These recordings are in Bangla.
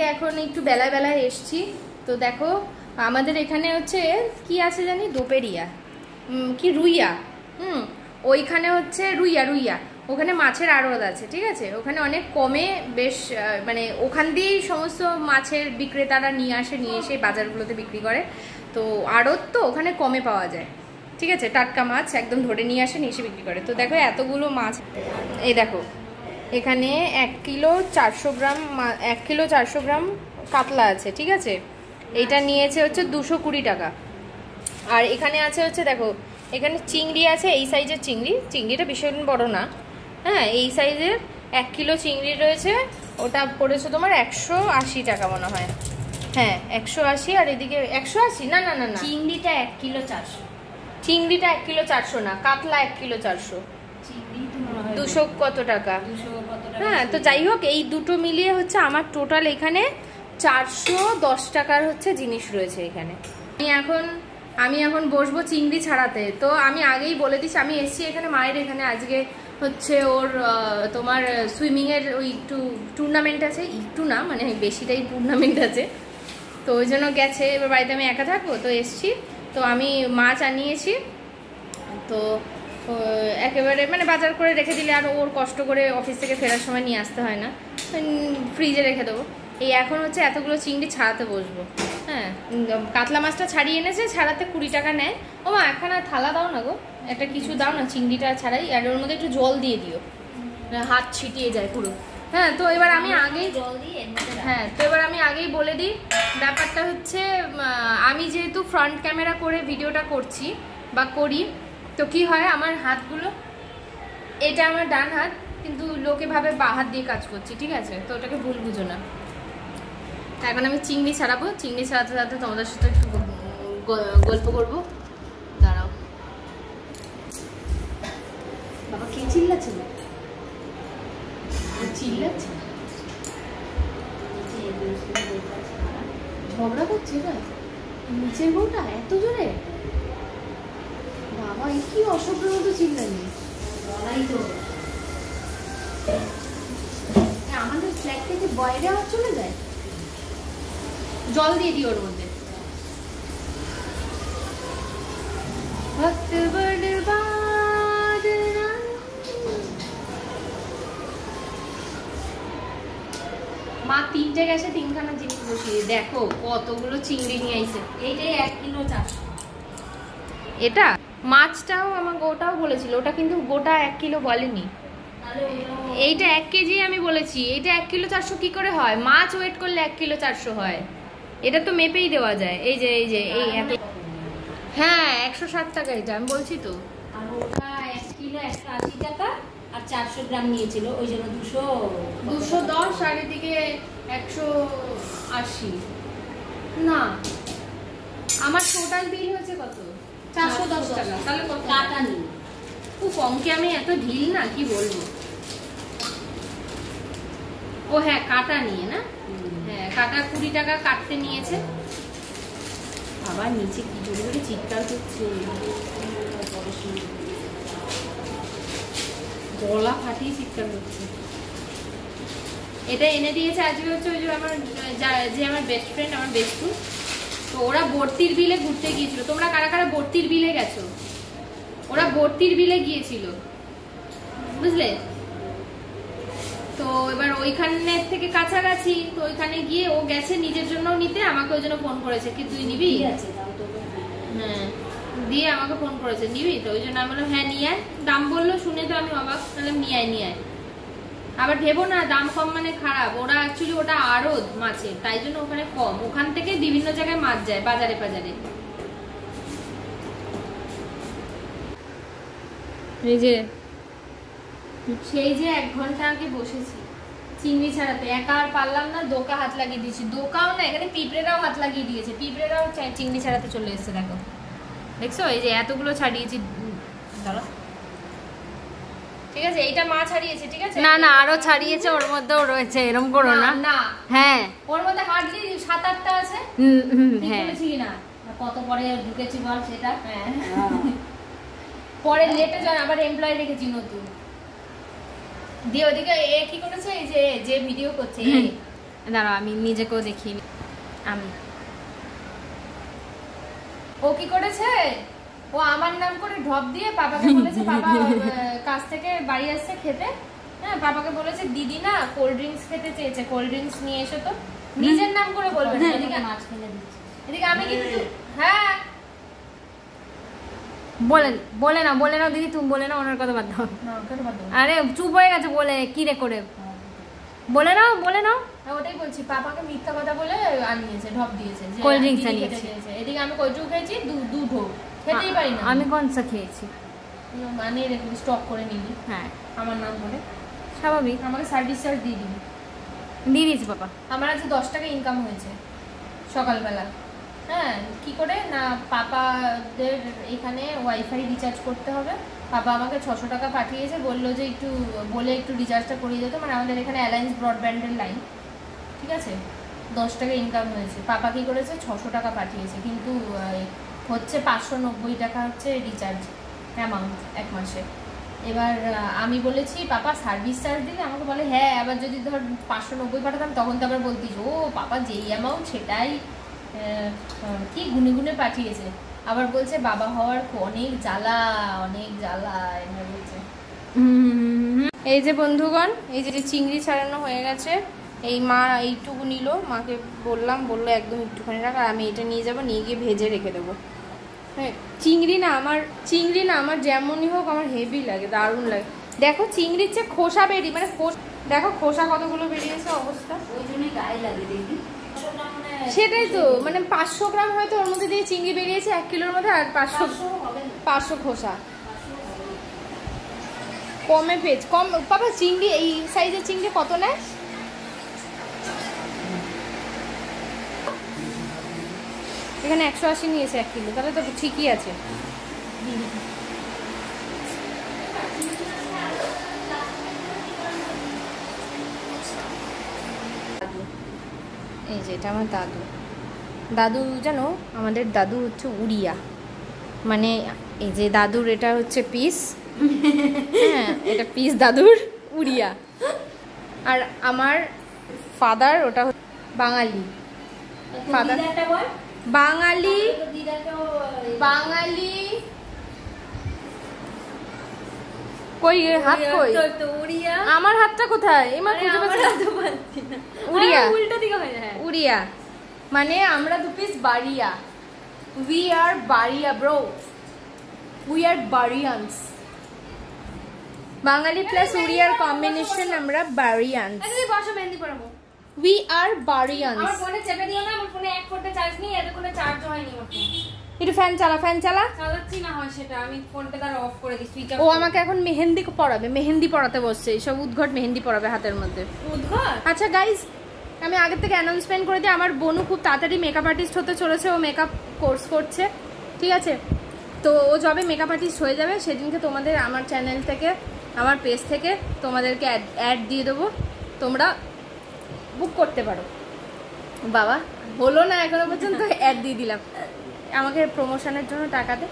আজকে এখন একটু বেলায় বেলায় এসছি। তো দেখো আমাদের এখানে হচ্ছে কি আছে জানি, দোপেরিয়া কি রুইয়া, ওইখানে হচ্ছে রুইয়া ওখানে মাছের আড়ত আছে, ঠিক আছে। ওখানে অনেক কমে বেশ মানে ওখান দিয়েই সমস্ত মাছের বিক্রেতারা নিয়ে এসে বাজারগুলোতে বিক্রি করে। তো আড়ত তো ওখানে কমে পাওয়া যায়, ঠিক আছে। টাটকা মাছ একদম ধরে নিয়ে এসে বিক্রি করে। তো দেখো এতগুলো মাছ, এই দেখো এখানে 1 কিলো 400 গ্রাম 1 কিলো 400 গ্রাম কাতলা আছে, ঠিক আছে। এইটা নিয়েছে হচ্ছে 220 টাকা। আর এখানে আছে হচ্ছে দেখো এখানে চিংড়ি আছে, এই সাইজের চিংড়িটা ভীষণ বড় না, হ্যাঁ এই সাইজের 1 কিলো চিংড়ি রয়েছে। ওটা পড়েছে তোমার 180 টাকা মনে হয়, হ্যাঁ 180। আর এদিকে 180 না না না না, চিংড়িটা 1 কিলো 400, চিংড়িটা 1 কিলো 400 না, কাতলা 1 কিলো 400, চিংড়ি তো মনে হয় 200 কত টাকা, 200 কত টাকা। হ্যাঁ তো যাই হোক এই দুটো মিলিয়ে হচ্ছে আমার টোটাল এখানে 410 টাকার হচ্ছে জিনিস রয়েছে এখানে। আমি এখন বসবো চিংড়ি ছাড়াতে। তো আমি আগেই বলে দিচ্ছি, আমি এসছি এখানে মায়ের এখানে আজকে হচ্ছে ওর তোমার সুইমিংয়ের ওই একটু টুর্নামেন্ট আছে, একটু না মানে বেশিটাই টুর্নামেন্ট আছে। তো ওই জন্য গেছে, এবার বাড়িতে আমি একা থাকবো তো এসছি। তো আমি মাছ আনিয়েছি, তো একেবারে মানে বাজার করে রেখে দিলে আর ওর কষ্ট করে অফিস থেকে ফেরার সময় নিয়ে আসতে হয় না, ফ্রিজে রেখে দেবো। এই এখন হচ্ছে এতগুলো চিংড়ি ছাড়াতে বসবো। হ্যাঁ কাতলা মাছটা ছাড়িয়ে এনেছে, ছাড়াতে 20 টাকা নেয়। ও মা একখানা থালা দাও না গো, একটা কিছু দাও না, চিংড়িটা ছাড়াই। আর ওর মধ্যে একটু জল দিয়ে দিও, হাত ছিটিয়ে যায় পুরো। হ্যাঁ তো এবার আমি আগেই জল দিয়ে আগেই বলে দিই ব্যাপারটা হচ্ছে, আমি যেহেতু ফ্রন্ট ক্যামেরা করে ভিডিওটা করছি বা করি, তো কি হয় আমার হাতগুলো, এটা আমার ডান হাত কিন্তু লোকে ভাবে বাঁ হাত দিয়ে কাজ করছি, ঠিক আছে। তো ওটাকে ভুল বুঝো না। এখন আমি চিংড়ি ছাড়াবো, চিংড়ি ছাড়াতে ছাড়াতে তোমাদের সাথে একটু গল্প করবো। দাঁড়াও বাবা কে চিল্লাচ্ছে? চিল্লাচ্ছে, ঝগড়া করছে না নিচের বউটা এত জোরে, বাবা এই কি অসভ্যের মতো চিল্লানি। বলাই তো আমাদের ফ্ল্যাট থেকে বাইরে আওয়াজ চলে যায়। জল দিয়ে দিই ওর মধ্যে। মা 3টে গ্যাসে 3খানা জিনিস বসিয়ে, দেখো কতগুলো চিংড়ি নিয়ে আইছে। এইটাই 1 কিলো 400। এটা মাছটাও আমাকে ওটাও বলেছিল, ওটা কিন্তু গোটা 1 কিলো বলেনি। এইটা 1 কেজি আমি বলেছি, এইটা 1 কিলো 400 কি করে হয়? মাছ ওয়েট করলে 1 কিলো 400 হয়, এটা তো মেপেই দেওয়া যায়। এই যে এই এত, হ্যাঁ 160 টাকা এটা আমি বলছি তো। আর ওটা 1 কিলো 180 টাকা আর 400 গ্রাম নিয়েছিল, ওই জন্য 210 আর এদিকে 180 না, আমার টোটাল বিল হয়েছে কত? 410 টাকা। তাহলে কত টাকা নিয়ে খুব অঙ্কে আমি এত ঢিল না, কি বলবো। ও হ্যাঁ কাটা নিয়ে না, হ্যাঁ কাটা 20 টাকা কাটতে নিয়েছে। আবার নিচে কি জোরে জোরে চিৎকার করছে, গলা ফাটিয়ে চিৎকার করছে। এটা এনে দিয়েছে আজকে হচ্ছে ওই যে আমার বেস্ট ফ্রেন্ড, আমার বেস্টু। তো ওরা বর্তির বিলে ঘুরতে গিয়েছিল। তোমরা কারা কারা বর্তির বিলে গেছো? ওরা বর্তির বিলে গিয়েছিল, বুঝলে তো। এবার ওইখানের থেকে কাছাকাছি, তো ওইখানে গিয়ে ও গেছে নিজের জন্য নিতে, আমাকে ওই জন্য ফোন করেছে কি তুই নিবি? হ্যাঁ দিয়ে আমাকে ফোন করেছে নিবি, তো ওই জন্য আমি বললাম হ্যাঁ নিয়ে আয়। দাম বললো শুনে তো আমি অবাক, তাহলে নিয়ে আয়। আবার ভেবো না দাম কম মানে খারাপ, ওরা অ্যাকচুয়ালি ওটা আড়ত মাছের, তাই জন্য ওখানে কম। ওখান থেকে বিভিন্ন জায়গায় মাছ যায় বাজারে বাজারে। এই যে সেই যে 1 ঘন্টা আগে বসেছি চিংড়ি ছাড়াতে, একা আর পারলাম না, দোকা হাত লাগিয়ে দিয়েছি। দোকাও না, এখানে পিঁপড়েরাও হাত লাগিয়ে দিয়েছে, পিঁপড়েরাও চিংড়ি ছাড়াতে চলে এসেছে। দেখো দেখছো এই যে এতগুলো ছাড়িয়েছি। দাঁড়া ঠিক আছে, এইটা মা ছাড়িয়েছে, ঠিক আছে। না না আরো ছাড়িয়েছে, ওর মধ্যেও রয়েছে, এরকম করো না। না হ্যাঁ ওর মধ্যে হার্ডলি 7-8টা আছে। হ্যাঁ বলেছিলি না কত পরে ঢুকেছি বল সেটা। হ্যাঁ পরে লেটে যায়, আবার এমপ্লয় রেখেছি নতুন দিয়ে। ওদিকে এ কি করেছে, এই যে ভিডিও করছে দাঁড়াও আমি নিজেকেও দেখিয়ে নিই। আমি ও কি করেছে, ও আমার নাম করে ঢপ দিয়ে পাপাকে বলেছে, পাপা কাজ থেকে বাড়ি আসছে খেতে, হ্যাঁ পাপাকে বলেছে দিদি না কোল্ড ড্রিঙ্কস খেতে চেয়েছে, কোল্ড ড্রিঙ্কস নিয়ে এসো তো, নিজের নাম করে বলবে না। এদিকে মাছ ফেলে দিচ্ছি। এদিকে আমি কিন্তু হ্যাঁ বলে নাও দিদি, তুমি বলে নাও, ওনার কথা বাদ দাও। না ওকে বাদ দাও। আরে চুপ হয়ে গেছে বলে কি রে করে, বলে নাও হ্যাঁ, ওটাই বলছি, পাপাকে মিথ্যা কথা বলে আনিয়েছে, ঢপ দিয়েছে যে কোল্ড ড্রিঙ্কস দিদি আনিয়েছে। খেতে চেয়েছে। এদিকে আমি কোল্ড ড্রিঙ্ক খেয়েছি দু ঢোক, খেতেই পারি না আমি কোনটা খেয়েছি, মানে রেখে স্টক করে নিবি হ্যাঁ আমার নাম করে, স্বাভাবিক, আমাকে সার্ভিস চার্জ দিয়ে দিবি। দিয়ে দিয়েছি বাবা। আমার আজ 10 টাকা ইনকাম হয়েছে সকালবেলা। হ্যাঁ কি করে না, পাপাদের এখানে ওয়াইফাই রিচার্জ করতে হবে, পাপা আমাকে 600 টাকা পাঠিয়েছে, বললো যে একটু বলে একটু রিচার্জটা করিয়ে দিত, মানে আমাদের এখানে অ্যালায়েন্স ব্রডব্যান্ডের লাইন, ঠিক আছে 10 টাকা ইনকাম হয়েছে। পাপা কি করেছে 600 টাকা পাঠিয়েছে, কিন্তু হচ্ছে 590 টাকা হচ্ছে রিচার্জ অ্যামাউন্ট এক মাসে। এবার আমি বলেছি পাপা সার্ভিস চার্জ দিলে, আমাকে বলে হ্যাঁ, আবার যদি ধর 590 পাঠাতাম তখন তো আবার বলতিস ও পাপা যেই অ্যামাউন্ট সেটাই কি গুনে গুনে পাঠিয়েছে। আবার বলছে বাবা হওয়ার অনেক জ্বালা এমন বলছে। এই যে বন্ধুগণ, এই যে চিংড়ি ছাড়ানো হয়ে গেছে, এই মা এইটুকু নিল, মাকে বললো একদম একটুখানি রাখ, আর আমি এটা নিয়ে যাবো, নিয়ে গিয়ে ভেজে রেখে দেবো। হ্যাঁ চিংড়ি না আমার যেমনই হোক আমার হেভি লাগে, দারুণ লাগে। দেখো চিংড়ির চেয়ে খোসা বেরিয়ে, মানে দেখো খোসা কতগুলো বেরিয়েছে অবস্থা, ওই জন্যই গায়ে লাগে দেখবি। সেটাই তো, মানে 500 গ্রাম হয়তো ওর মধ্যে দিয়ে চিংড়ি বেরিয়েছে 1 কিলোর মধ্যে, আর 500 খোসা কমে পেয়েছে। কম পাপা চিংড়ি এই সাইজের চিংড়ি কত নেয়? এখানে 180 নিয়েছে 1 কিলো, তাহলে তো ঠিকই আছে। এই যে এটা আমার দাদু জানো, আমাদের দাদু হচ্ছে উড়িয়া, মানে এই যে দাদুর এটা হচ্ছে পিস, হ্যাঁ এটা পিস দাদুর উড়িয়া, আর আমার ফাদার ওটা বাঙালি, ফাদার বাঙালি কই হাত কই, আমার হাতটা কোথায়, এমা খুঁজে পাচ্ছি না। উড়িয়া, উল্টো দিকে হয়ে যায়, উড়িয়া মানে আমরা দু পিস বাড়িয়া, we are Bariya bro, we are Bariyans, Bengali plus উড়িয়ার কম্বিনেশন আমরা বাড়িয়ানস, বসো মেহেন্দি পড়াবো। We are Bariyans. আমার ফোনে চেপে দিও না, আমার ফোনে 1 ফোনটা চার্জ নেই, এত করে চার্জ হয়নি আমার ফোন। একটু ফ্যান চালা চালাচ্ছি না হয় সেটা, আমি ফোনটা তার অফ করে দিই, সুইচ অফ। ও আমাকে এখন মেহেন্দি পড়াবে, মেহেন্দি পড়াতে বসছে, সব উদ্ঘট মেহেন্দি পড়াবে হাতের মধ্যে। উদ্ঘট। আচ্ছা গাইজ, আমি আগে থেকে অ্যানাউন্সমেন্ট করে দিই, আমার বোনু খুব তাড়াতাড়ি মেকআপ আর্টিস্ট হতে চলেছে, ও মেকআপ কোর্স করছে, ঠিক আছে? তো ও যবে মেকআপ আর্টিস্ট হয়ে যাবে সেদিনকে তোমাদের আমার চ্যানেল থেকে, আমার পেজ থেকে তোমাদেরকে অ্যাড দিয়ে দেবো, তোমরা বুক করতে পারো। বাবা হলো না এখনো পর্যন্ত, অ্যাড দিয়ে দিলাম, আমাকে প্রমোশনের জন্য টাকা দে।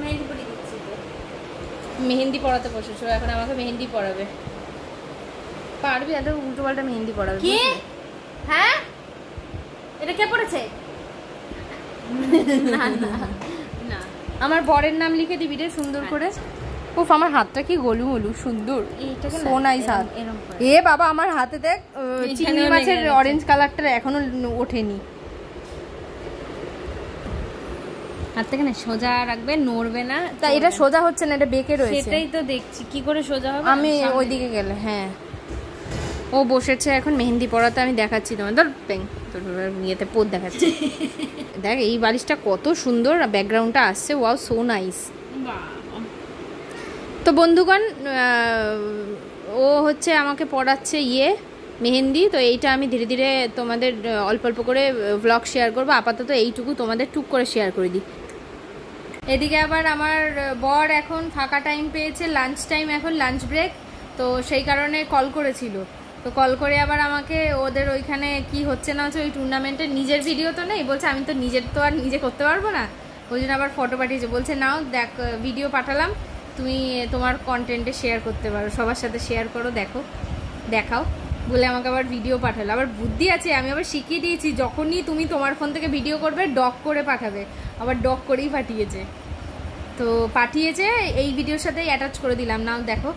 মেহেন্দি পরিয়ে দিচ্ছি, মেহেন্দি পড়াতে বসেছো, এখন আমাকে মেহেন্দি পড়াবে, পারবি? এত উল্টো পাল্টা মেহেন্দি পড়াবে কি? হ্যাঁ এটা কে পড়েছে? না না না, আমার বরের নাম লিখে দিবি রে সুন্দর করে। উফ আমার হাতটা কি গোলু গোলু সুন্দর, এইটাকে সো নাইস হাত। এ বাবা আমার হাতে দেখ চিংড়ি মাছের অরেঞ্জ কালারটা এখনো ওঠেনি। হাত থেকে না সোজা রাখবে, নড়বে না। তা এটা সোজা হচ্ছে না, এটা বেঁকে রয়েছে। সেটাই তো দেখছি কি করে সোজা হবে। আমি ওইদিকে গেলে, হ্যাঁ ও বসেছে এখন মেহেন্দি পড়াতে, আমি দেখাচ্ছি তোমার, ধর পেং তোর ইয়েতে পোদ দেখাচ্ছি। দেখ এই বালিশটা কত সুন্দর, ব্যাকগ্রাউন্ডটা আসছে, ওয়াও সো নাইস। তো বন্ধুগণ ও হচ্ছে আমাকে পড়াচ্ছে মেহেন্দি, তো এইটা আমি ধীরে ধীরে তোমাদের অল্প অল্প করে ব্লগ শেয়ার করবো, আপাতত এইটুকু তোমাদের টুক করে শেয়ার করে দিই। এদিকে আবার আমার বর এখন ফাঁকা টাইম পেয়েছে, লাঞ্চ টাইম, এখন লাঞ্চ ব্রেক, তো সেই কারণে কল করেছিল। তো কল করে আবার আমাকে ওদের ওইখানে কি হচ্ছে না হচ্ছে ওই টুর্নামেন্টের নিজের ভিডিও তো নেই, বলছে আমি তো নিজের তো আর নিজে করতে পারবো না, ওই জন্য আবার ফটো পাঠিয়েছে, বলছে নাও দেখ ভিডিও পাঠালাম, তুমি তোমার কন্টেন্টে শেয়ার করতে পারো, সবার সাথে শেয়ার করো, দেখাও বলে আমাকে আবার ভিডিও পাঠালো। আবার বুদ্ধি আছে, আমি আবার শিখিয়ে দিয়েছি যখনই তুমি তোমার ফোন থেকে ভিডিও করবে ডক করে পাঠাবে, আবার ডক করেই পাঠিয়েছে। তো পাঠিয়েছে, এই ভিডিওর সাথেই অ্যাটাচ করে দিলাম, নাও দেখো।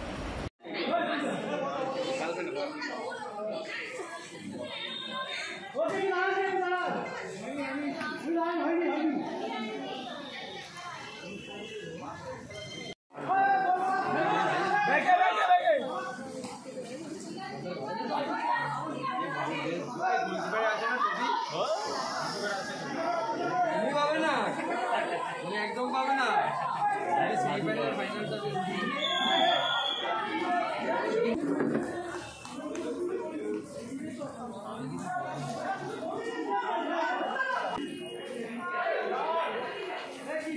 একদম পাবে না।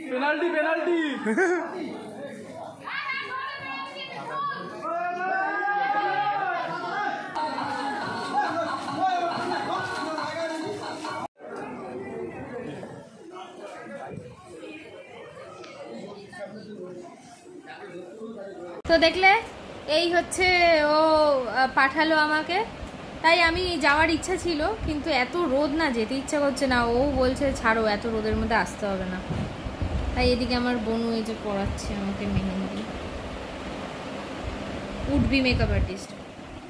Penalty penalty. তো দেখলে এই হচ্ছে ও পাঠালো আমাকে, তাই আমি যাওয়ার ইচ্ছা ছিল, কিন্তু এত রোদ না, যেতে ইচ্ছা করছে না। ও বলছে ছাড়ো, এত রোদের মধ্যে আসতে হবে না। তাই এদিকে আমার বোনু এই যে পড়াচ্ছে আমাকে মেহেন্দি। উডবি মেকআপ আর্টিস্ট,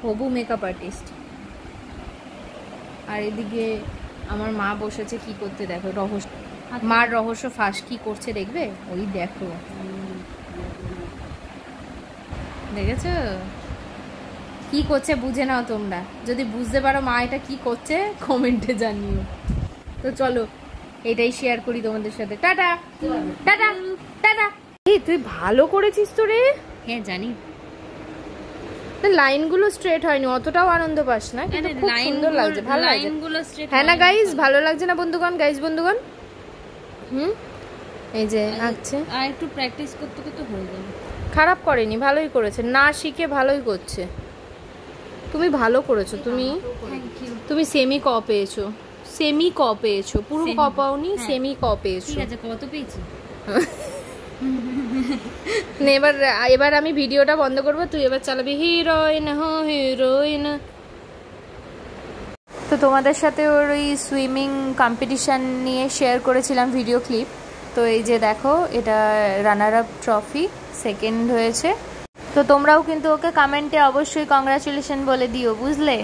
হবু মেকআপ আর্টিস্ট। আর এদিকে আমার মা বসেছে কি করতে, দেখো রহস্য, মার রহস্য ফাঁস কি করছে দেখবে, ওই দেখো, দেখেছো কি করছে, বুঝে নাও তোমরা। যদি বুঝতে পারো মা এটা কি করছে কমেন্টে জানিও। তো চলো এটাই শেয়ার করি তোমাদের সাথে। Tata tata tata. এই তুই ভালো করেছিস তো রে। হ্যাঁ জানি, লাইনগুলো স্ট্রেট হয়নি, অতটাও আনন্দ পাস না, কিন্তু খুব সুন্দর লাগছে, ভালো লাগছে। লাইনগুলো স্ট্রেট, হ্যাঁ না গাইস, ভালো লাগছে না বন্ধুগণ? গাইস বন্ধুগণ, এই যে আঁকছে, আর একটু প্র্যাকটিস করতে করতে হয়ে যাবে। খারাপ করেনি, ভালোই করেছে, না শিখে ভালোই করছে। তুমি ভালো করেছো, তুমি সেমি ক পেয়েছো, সেমি ক পেয়েছো, পুরো ক পাওনি, সেমি ক পেয়েছো। ঠিক আছে, কত পেয়েছি? এবার আমি ভিডিওটা বন্ধ করবো, তুই এবার চালাবি হিরোইন হো হিরোইন। তো তোমাদের সাথে ওর ওই সুইমিং কম্পিটিশান নিয়ে শেয়ার করেছিলাম ভিডিও ক্লিপ। তো এই যে দেখো, এটা রানার আপ ট্রফি, সেকেন্ড হয়েছে। তো তোমরাও কিন্তু ওকে কমেন্টে অবশ্যই কংগ্রাচুলেশন বলে দিও, বুঝলে?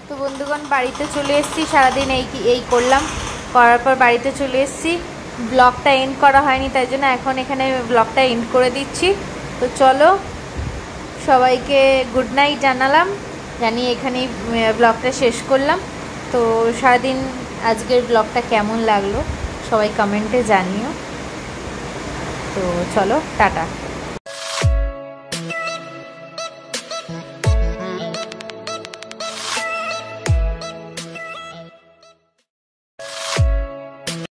তো বন্ধুগণ বাড়িতে চলে এসেছি, সারাদিন এই করলাম, করার পর বাড়িতে চলে এসেছি। ব্লগটা এন্ড করা হয়নি, তাই জন্য এখন এখানে ব্লগটা এন্ড করে দিচ্ছি। তো চলো সবাইকে গুড নাইট জানালাম, জানিয়ে এখানেই ব্লগটা শেষ করলাম। তো সারাদিন আজকের ব্লগটা কেমন লাগলো সবাই কমেন্টে জানিও। তো চলো টাটা।